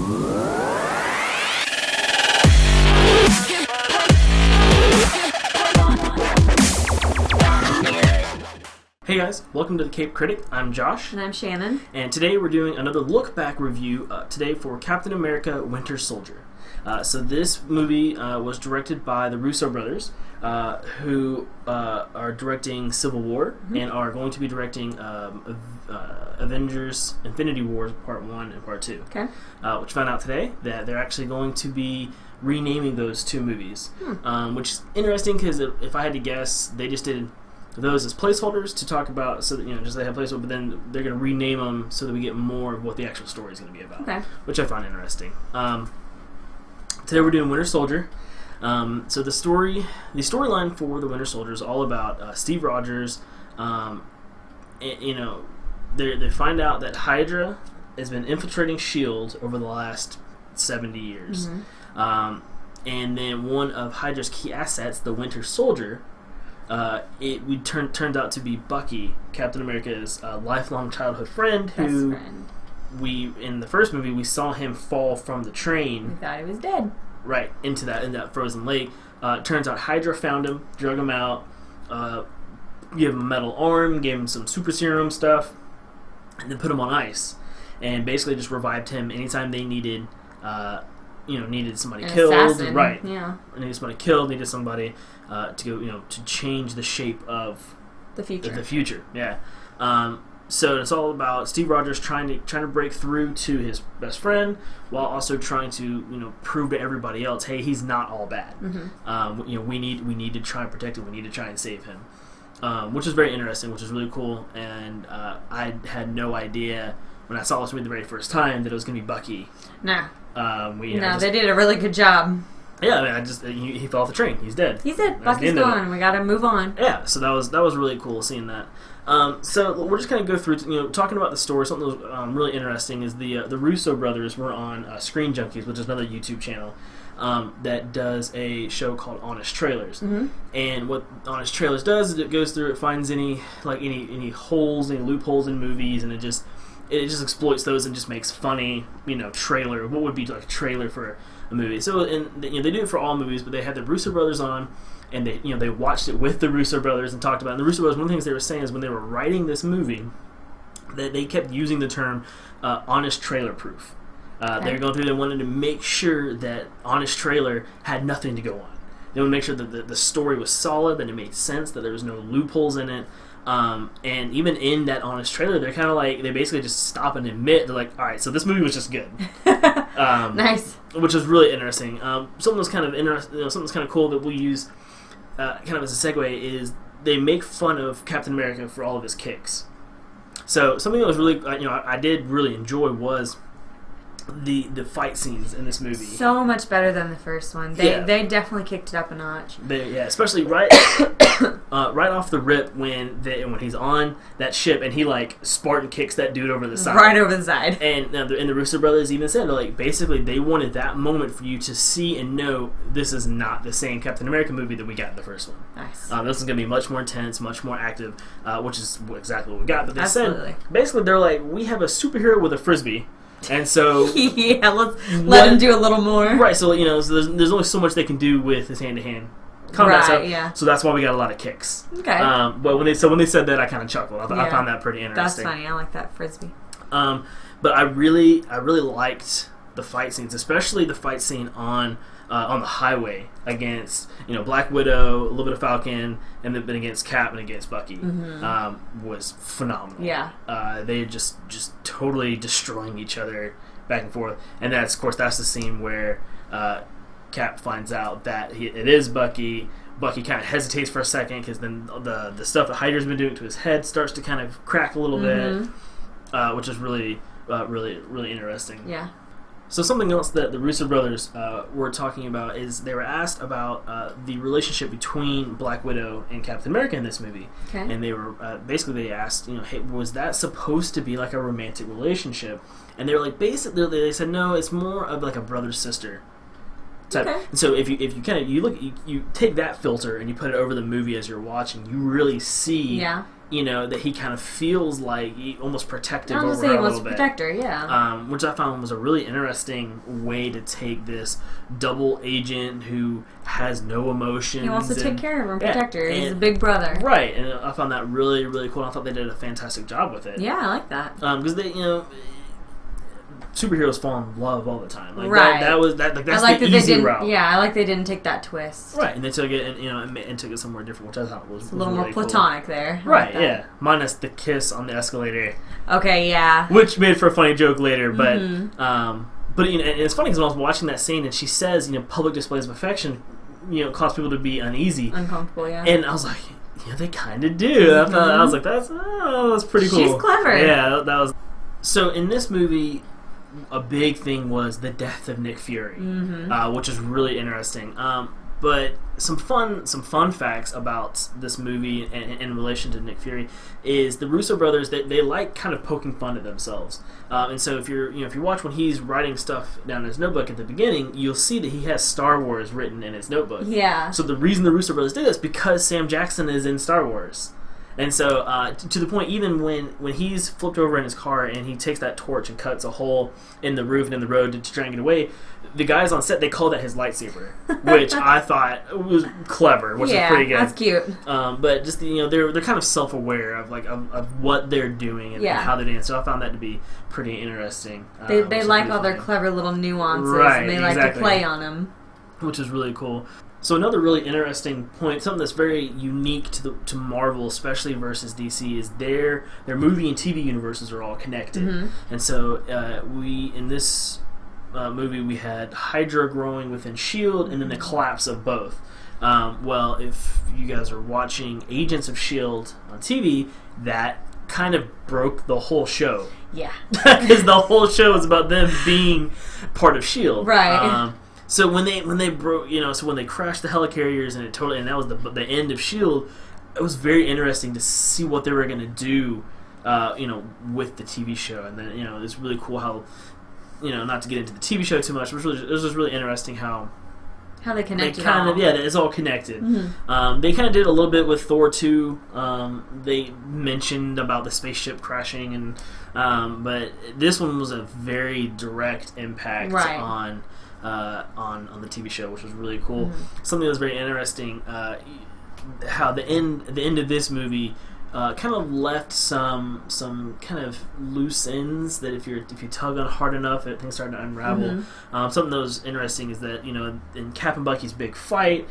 Hey guys, welcome to the Cape Critic. I'm Josh. And I'm Shannon. And today we're doing another Lookback review today for Captain America Winter Soldier. So this movie was directed by the Russo brothers, who are directing Civil War and are going to be directing Avengers Infinity War Part 1 and Part 2. Okay. Which found out today that they're actually going to be renaming those two movies, which is interesting because if I had to guess, they just did those as placeholders to talk about, so that just they have placeholders, but then they're going to rename them so that we get more of what the actual story is going to be about, which I find interesting. Today we're doing Winter Soldier. So the storyline for the Winter Soldier is all about Steve Rogers. They find out that Hydra has been infiltrating S.H.I.E.L.D. over the last 70 years. And then one of Hydra's key assets, the Winter Soldier, turned out to be Bucky, Captain America's lifelong childhood friend, who in the first movie we saw him fall from the train. We thought he was dead. Right, in that frozen lake. Turns out Hydra found him, drug him out, gave him a metal arm, gave him some super serum stuff, and then put him on ice, and basically just revived him anytime they needed somebody killed. Assassin. Right. Yeah. Needed somebody killed. Needed somebody to go, to change the shape of the future. The future. Yeah. So it's all about Steve Rogers trying to break through to his best friend while also trying to prove to everybody else, hey, he's not all bad. We need to try and protect him. We need to try and save him, which is very interesting, which is really cool. And I had no idea when I saw this movie the very first time that it was going to be Bucky. Nah. They did a really good job. Yeah, he fell off the train. He's dead. He's dead. Bucky's gone. We gotta move on. Yeah, so that was really cool seeing that. So we're just gonna go through, talking about the story. Something that was really interesting is the Russo brothers were on Screen Junkies, which is another YouTube channel that does a show called Honest Trailers. And what Honest Trailers does is it goes through, it finds any holes, any loopholes in movies, and it just exploits those and just makes funny, trailer. What would be like a trailer for a movie? So, and they do it for all movies, but they had the Russo brothers on, and they watched it with the Russo brothers and talked about it. And the Russo brothers, one of the things they were saying is when they were writing this movie, that they kept using the term honest trailer proof. They were going through, they wanted to make sure that honest trailer had nothing to go on. They wanted to make sure that the story was solid, that it made sense, that there was no loopholes in it. And even in that honest trailer, they're kind of like, they basically just stop and admit, they're like, all right, so this movie was just good. Nice. Which is really interesting. Something that's kind of interesting, something that's kind of cool that we'll use kind of as a segue is they make fun of Captain America for all of his kicks. So something that was really, I did really enjoy was the fight scenes in this movie. So much better than the first one. They definitely kicked it up a notch. Especially right off the rip when he's on that ship and he Spartan kicks that dude over the side. Right over the side. And the Russo brothers even said basically they wanted that moment for you to see and know this is not the same Captain America movie that we got in the first one. Nice. This is going to be much more intense, much more active, which is exactly what we got. But they Absolutely. said basically they're like, we have a superhero with a frisbee. And so let's let him do a little more. Right, so so there's only so much they can do with his hand-to-hand combat stuff. Yeah. So that's why we got a lot of kicks. Okay. But when they said that, I kind of chuckled. I found that pretty interesting. That's funny. I like that frisbee. But I really liked the fight scenes, especially the fight scene on the highway against Black Widow, a little bit of Falcon, and then against Cap and against Bucky. Was phenomenal. Yeah. They just totally destroying each other back and forth, and that's the scene where Cap finds out that it is Bucky. Bucky kind of hesitates for a second because then the stuff that Hydra's been doing to his head starts to kind of crack a little bit, which is really interesting. Yeah. So something else that the Russo brothers were talking about is they were asked about the relationship between Black Widow and Captain America in this movie. Okay. And they were basically they asked, hey, was that supposed to be like a romantic relationship? And they were like, basically they said no, it's more of like a brother sister type. Okay. And so if you kind of you take that filter and you put it over the movie as you're watching, you really see that he kind of feels like almost protective over her he a wants little to bit. protect her, yeah. Which I found was a really interesting way to take this double agent who has no emotions. He wants to take care of her and protect her. He's a big brother. Right, and I found that really, really cool. And I thought they did a fantastic job with it. Yeah, I like that. Because they, superheroes fall in love all the time. Like right. That's the easy route. Yeah, I like they didn't take that twist. Right, and they took it and took it somewhere different, which I thought was a little really more platonic cool. there. Right, yeah. Minus the kiss on the escalator. Okay, yeah. Which made for a funny joke later, but and it's funny because when I was watching that scene and she says, public displays of affection, cause people to be uneasy, uncomfortable, yeah. And I was like, they kind of do. I was like, that's pretty cool. She's clever. Yeah, that was. So in this movie, a big thing was the death of Nick Fury, which is really interesting. But some fun facts about this movie in relation to Nick Fury is the Russo brothers. They like kind of poking fun at themselves, and so if you watch when he's writing stuff down in his notebook at the beginning, you'll see that he has Star Wars written in his notebook. Yeah. So the reason the Russo brothers did this because Sam Jackson is in Star Wars. And so, to the point, even when he's flipped over in his car and he takes that torch and cuts a hole in the roof and in the road to try and get away, the guys on set, they call that his lightsaber, which I thought was clever, which is pretty good. That's cute. But just they're kind of self-aware of what they're doing and how they're doing. So I found that to be pretty interesting. They like all their clever little nuances, and they like to play on them, which is really cool. So another really interesting point, something that's very unique to Marvel, especially versus DC, is their movie and TV universes are all connected. And so in this movie we had Hydra growing within S.H.I.E.L.D. and then the collapse of both. Well, if you guys are watching Agents of S.H.I.E.L.D. on TV, that kind of broke the whole show. Yeah. Because the whole show is about them being part of S.H.I.E.L.D. Right. So when they broke, so when they crashed the helicarriers and that was the end of S.H.I.E.L.D., it was very interesting to see what they were going to do, with the TV show. And then, it's really cool how, not to get into the TV show too much, it was just really interesting how they connected. It's all connected. They kind of did a little bit with Thor 2. They mentioned about the spaceship crashing, and but this one was a very direct impact on the TV show, which was really cool. Something that was very interesting, how the end of this movie kind of left some kind of loose ends that if you tug on hard enough, things start to unravel. Something that was interesting is that in Cap and Bucky's big fight,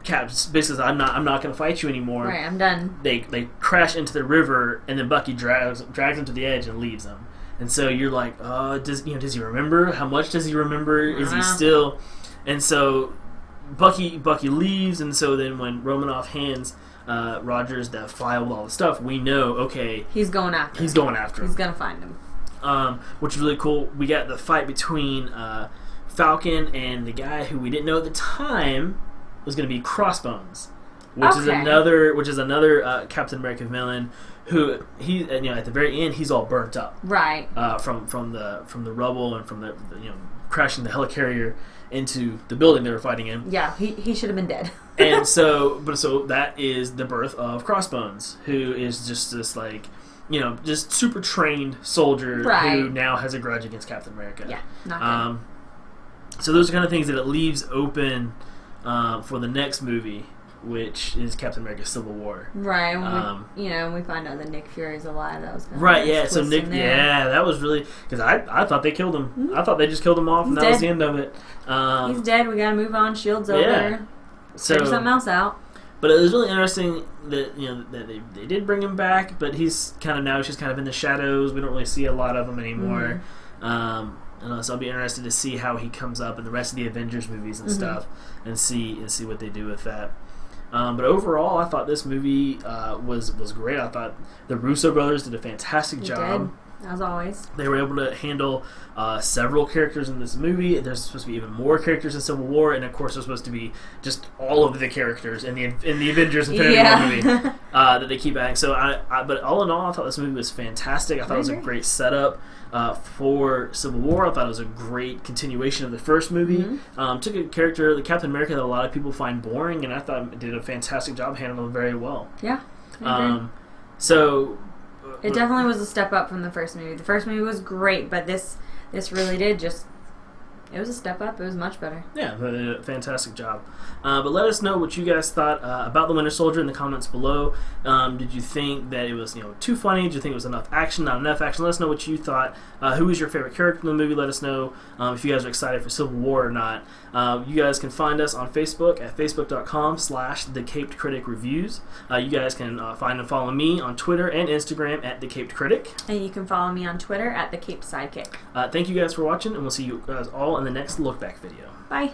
Cap basically says, I'm not going to fight you anymore. Right, I'm done. They crash into the river, and then Bucky drags him to the edge and leaves him. And so you're like, does he remember? How much does he remember? Is he still? And so Bucky leaves, and so then when Romanoff hands Rogers that file with all the stuff, we know, okay, he's going after him. He's going after him. He's going to find him. Which is really cool. We got the fight between Falcon and the guy who we didn't know at the time was going to be Crossbones, which is another Captain America villain. Who at the very end he's all burnt up, right? From the rubble and from the crashing the helicarrier into the building they were fighting in. Yeah, he should have been dead. And so that is the birth of Crossbones, who is just this just super trained soldier who now has a grudge against Captain America. Yeah, not good. So those are kind of things that it leaves open for the next movie, which is Captain America: Civil War. Right. When we find out that Nick Fury's alive, that was kind of right. Yeah. So Nick. Yeah, that was really because I thought they killed him. I thought they just killed him off, and that was the end of it. He's dead. We gotta move on. Shield's over. Yeah. So figure something else out. But it was really interesting that that they did bring him back, but he's kind of just kind of in the shadows. We don't really see a lot of him anymore. So I'll be interested to see how he comes up in the rest of the Avengers movies and stuff, and see what they do with that. But overall, I thought this movie was great. I thought the Russo brothers did a fantastic job. As always. They were able to handle several characters in this movie. There's supposed to be even more characters in Civil War, and of course there's supposed to be just all of the characters in the Avengers Infinity War movie that they keep adding. So, but all in all, I thought this movie was fantastic. I thought it was a great setup for Civil War. I thought it was a great continuation of the first movie. Took a character, the Captain America, that a lot of people find boring, and I thought it did a fantastic job handling him very well. Yeah. So it definitely was a step up from the first movie. The first movie was great, but this really did just. It was a step up. It was much better. Yeah, they did a fantastic job. But let us know what you guys thought about The Winter Soldier in the comments below. Did you think that it was too funny? Did you think it was enough action, not enough action? Let us know what you thought. Who was your favorite character in the movie? Let us know if you guys are excited for Civil War or not. You guys can find us on Facebook at facebook.com/TheCapedCriticReviews. You guys can find and follow me on Twitter and Instagram at TheCapedCritic. And you can follow me on Twitter at TheCapedSidekick. Thank you guys for watching, and we'll see you guys all in the next Lookback video. Bye.